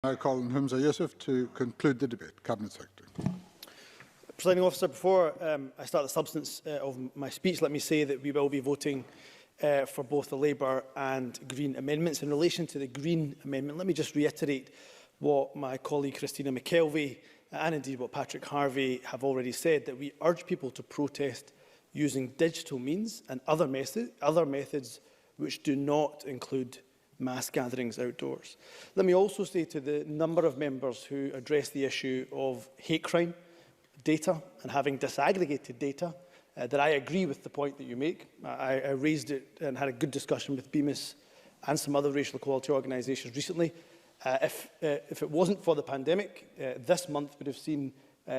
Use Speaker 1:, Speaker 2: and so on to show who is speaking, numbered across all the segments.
Speaker 1: I call on Humza Yousaf to conclude the debate. Cabinet Secretary.
Speaker 2: Presiding Officer, before I start the substance of my speech, let me say that we will be voting for both the Labour and Green amendments. In relation to the Green amendment, let me just reiterate what my colleague Christina McKelvey and indeed what Patrick Harvey have already said, that we urge people to protest using digital means and other methods which do not include mass gatherings outdoors. Let me also say to the number of members who address the issue of hate crime data and having disaggregated data, that I agree with the point that you make. I raised it and had a good discussion with BMIS and some other racial equality organisations recently. If it wasn't for the pandemic, this month would have seen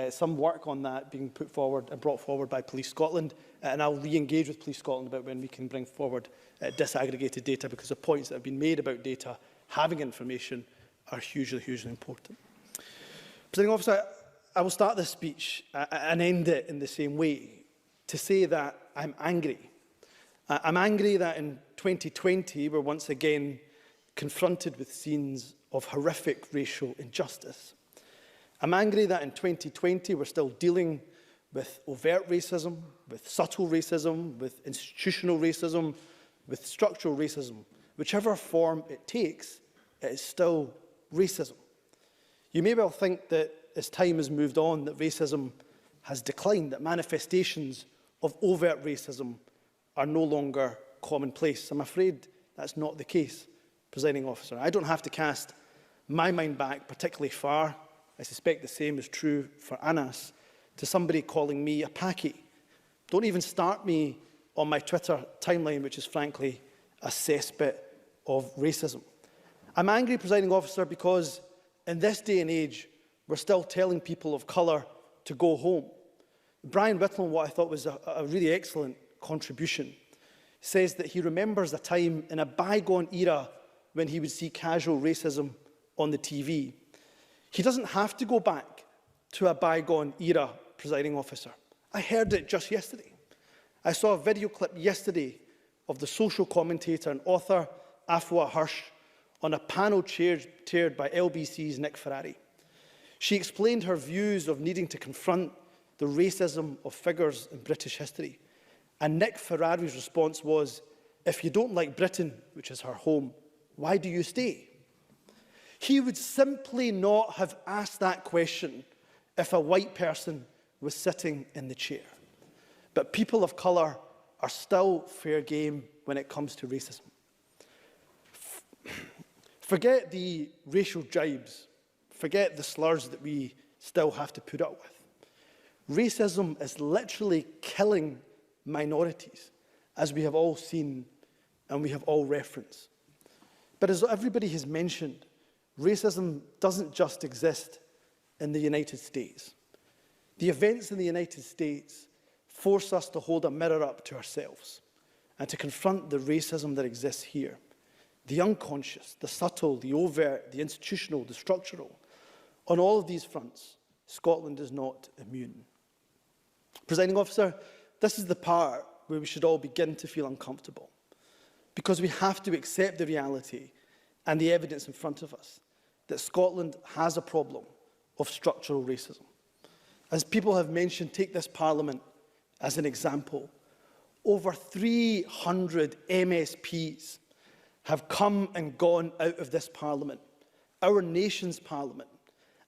Speaker 2: some work on that being put forward and brought forward by Police Scotland, and I'll re-engage with Police Scotland about when we can bring forward disaggregated data, because the points that have been made about data, having information, are hugely, hugely important. Presiding Officer, I will start this speech and end it in the same way, to say that I'm angry. I'm angry that in 2020 we're once again confronted with scenes of horrific racial injustice. I'm angry that in 2020 we're still dealing with overt racism, with subtle racism, with institutional racism, with structural racism. Whichever form it takes, it is still racism. You may well think that as time has moved on, that racism has declined, that manifestations of overt racism are no longer commonplace. I'm afraid that's not the case, Presiding Officer. I don't have to cast my mind back particularly far. I suspect the same is true for Anas, to somebody calling me a Paki. Don't even start me on my Twitter timeline, which is frankly a cesspit of racism. I'm angry, Presiding Officer, because in this day and age, we're still telling people of colour to go home. Brian Whittle, what I thought was a really excellent contribution, says that he remembers a time in a bygone era when he would see casual racism on the TV. He doesn't have to go back to a bygone era, Presiding Officer. I heard it just yesterday. I saw a video clip yesterday of the social commentator and author Afua Hirsch on a panel chaired by LBC's Nick Ferrari. She explained her views of needing to confront the racism of figures in British history. And Nick Ferrari's response was, "If you don't like Britain, which is her home, why do you stay?" He would simply not have asked that question if a white person was sitting in the chair. But people of colour are still fair game when it comes to racism. Forget the racial jibes. Forget the slurs that we still have to put up with. Racism is literally killing minorities, as we have all seen and we have all referenced. But as everybody has mentioned, racism doesn't just exist in the United States. The events in the United States force us to hold a mirror up to ourselves and to confront the racism that exists here. The unconscious, the subtle, the overt, the institutional, the structural. On all of these fronts, Scotland is not immune. Presiding Officer, this is the part where we should all begin to feel uncomfortable, because we have to accept the reality and the evidence in front of us that Scotland has a problem of structural racism. As people have mentioned, take this Parliament as an example. Over 300 MSPs have come and gone out of this Parliament, our nation's Parliament,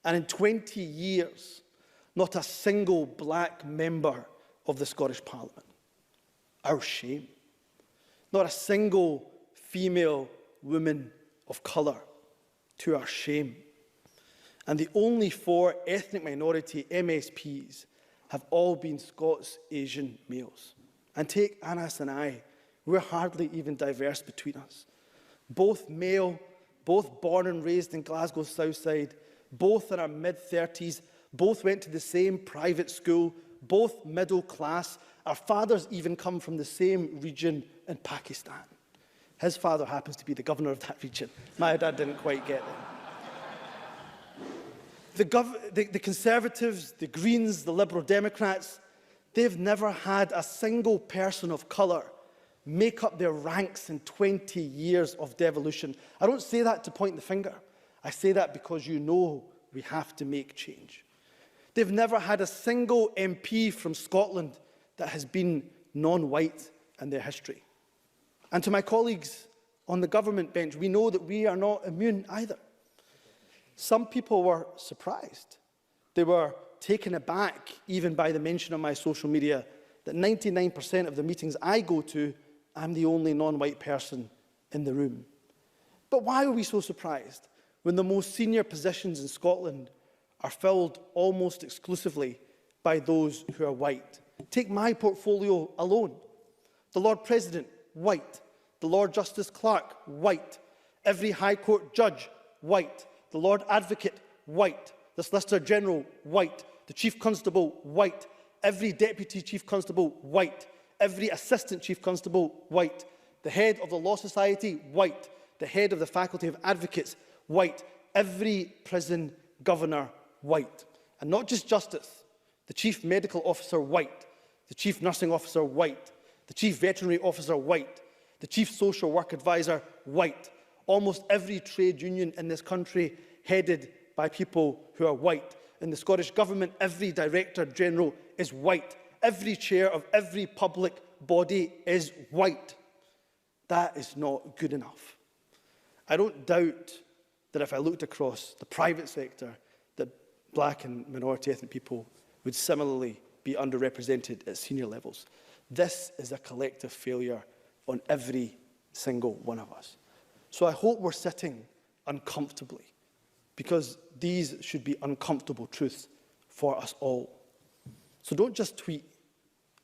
Speaker 2: and in 20 years, not a single black member of the Scottish Parliament. Our shame. Not a single female woman of colour, to our shame. And the only 4 ethnic minority MSPs have all been Scots Asian males. And take Anas and I, we're hardly even diverse between us. Both male, both born and raised in Glasgow's South Side, both in our mid-30s, both went to the same private school, both middle class. Our fathers even come from the same region in Pakistan. His father happens to be the governor of that region. My dad didn't quite get there. The Conservatives, the Greens, the Liberal Democrats, they've never had a single person of colour make up their ranks in 20 years of devolution. I don't say that to point the finger. I say that because you know we have to make change. They've never had a single MP from Scotland that has been non-white in their history. And to my colleagues on the government bench, we know that we are not immune either. Some people were surprised. They were taken aback even by the mention on my social media that 99% of the meetings I go to, I'm the only non-white person in the room. But why are we so surprised when the most senior positions in Scotland are filled almost exclusively by those who are white? Take my portfolio alone. The Lord President, white. The Lord Justice Clerk, white. Every High Court judge, white. The Lord Advocate, white. The Solicitor General, white. The Chief Constable, white. Every Deputy Chief Constable, white. Every Assistant Chief Constable, white. The Head of the Law Society, white. The Head of the Faculty of Advocates, white. Every Prison Governor, white. And not just Justice. The Chief Medical Officer, white. The Chief Nursing Officer, white. The Chief Veterinary Officer, white. The Chief Social Work Advisor, white. Almost every trade union in this country headed by people who are white. In the Scottish Government, every Director General is white. Every chair of every public body is white. That is not good enough. I don't doubt that if I looked across the private sector, that black and minority ethnic people would similarly be underrepresented at senior levels. This is a collective failure on every single one of us. So I hope we're sitting uncomfortably, because these should be uncomfortable truths for us all. So don't just tweet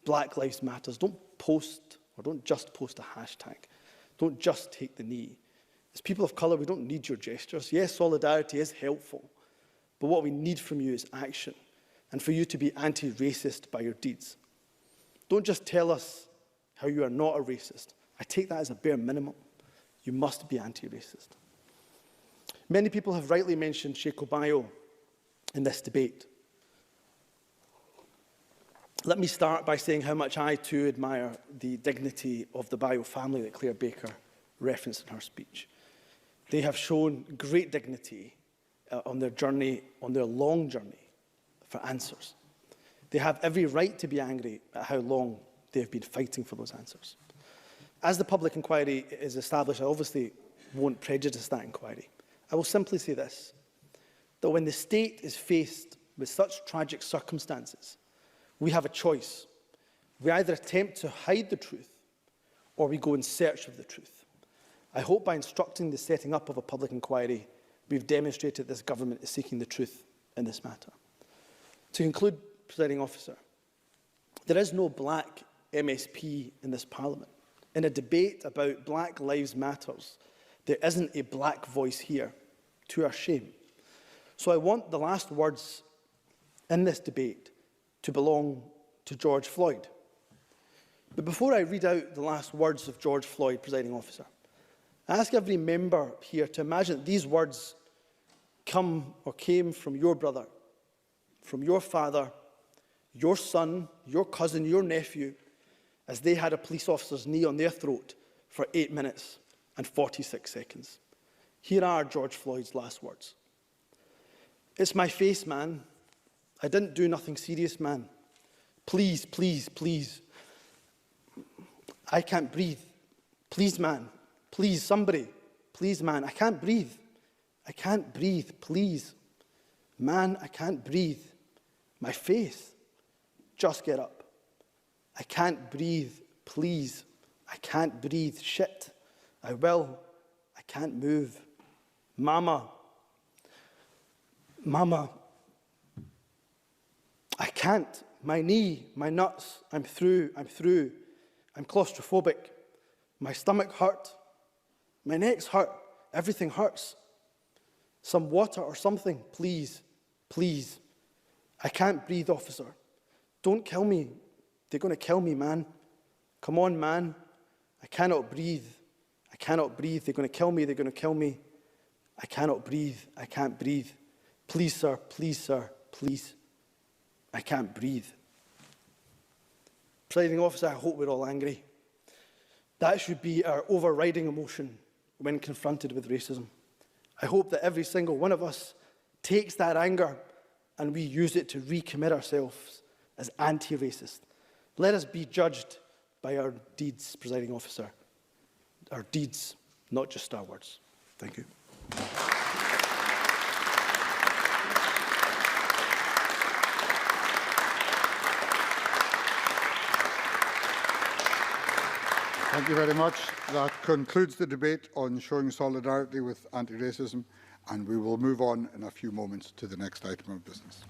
Speaker 2: Black Lives Matters. Don't post, or don't just post a hashtag. Don't just take the knee. As people of colour, we don't need your gestures. Yes, solidarity is helpful, but what we need from you is action, and for you to be anti-racist by your deeds. Don't just tell us how you are not a racist. I take that as a bare minimum. You must be anti-racist. Many people have rightly mentioned Sheikh Obayo in this debate. Let me start by saying how much I too admire the dignity of the Bayo family that Claire Baker referenced in her speech. They have shown great dignity on their journey, on their long journey for answers. They have every right to be angry at how long they have been fighting for those answers. As the public inquiry is established, I obviously won't prejudice that inquiry. I will simply say this, that when the state is faced with such tragic circumstances, we have a choice. We either attempt to hide the truth, or we go in search of the truth. I hope by instructing the setting up of a public inquiry, we've demonstrated this government is seeking the truth in this matter. To conclude, Presiding Officer, there is no black MSP in this Parliament. In a debate about Black Lives Matters, there isn't a black voice here, to our shame. So I want the last words in this debate to belong to George Floyd. But before I read out the last words of George Floyd, Presiding Officer, I ask every member here to imagine that these words come or came from your brother, from your father, your son, your cousin, your nephew, as they had a police officer's knee on their throat for 8 minutes and 46 seconds. Here are George Floyd's last words. "It's my face, man. I didn't do nothing serious, man. Please, please, please. I can't breathe. Please, man. Please, somebody. Please, man. I can't breathe. I can't breathe. Please. Man, I can't breathe. My face. Just get up. I can't breathe. Please. I can't breathe. Shit. I will. I can't move. Mama. Mama. I can't. My knee, my nuts. I'm through. I'm through. I'm claustrophobic. My stomach hurt. My neck's hurt. Everything hurts. Some water or something, please. Please. I can't breathe, officer. Don't kill me. They're going to kill me, man. Come on, man. I cannot breathe. I cannot breathe. They're going to kill me. They're going to kill me. I cannot breathe. I can't breathe. Please, sir. Please, sir. Please. I can't breathe. Presiding Officer, I hope we're all angry. That should be our overriding emotion when confronted with racism. I hope that every single one of us takes that anger and we use it to recommit ourselves as anti-racist. Let us be judged by our deeds, Presiding Officer. Our deeds, not just our words. Thank you.
Speaker 1: Thank you very much. That concludes the debate on showing solidarity with anti-racism, and we will move on in a few moments to the next item of business.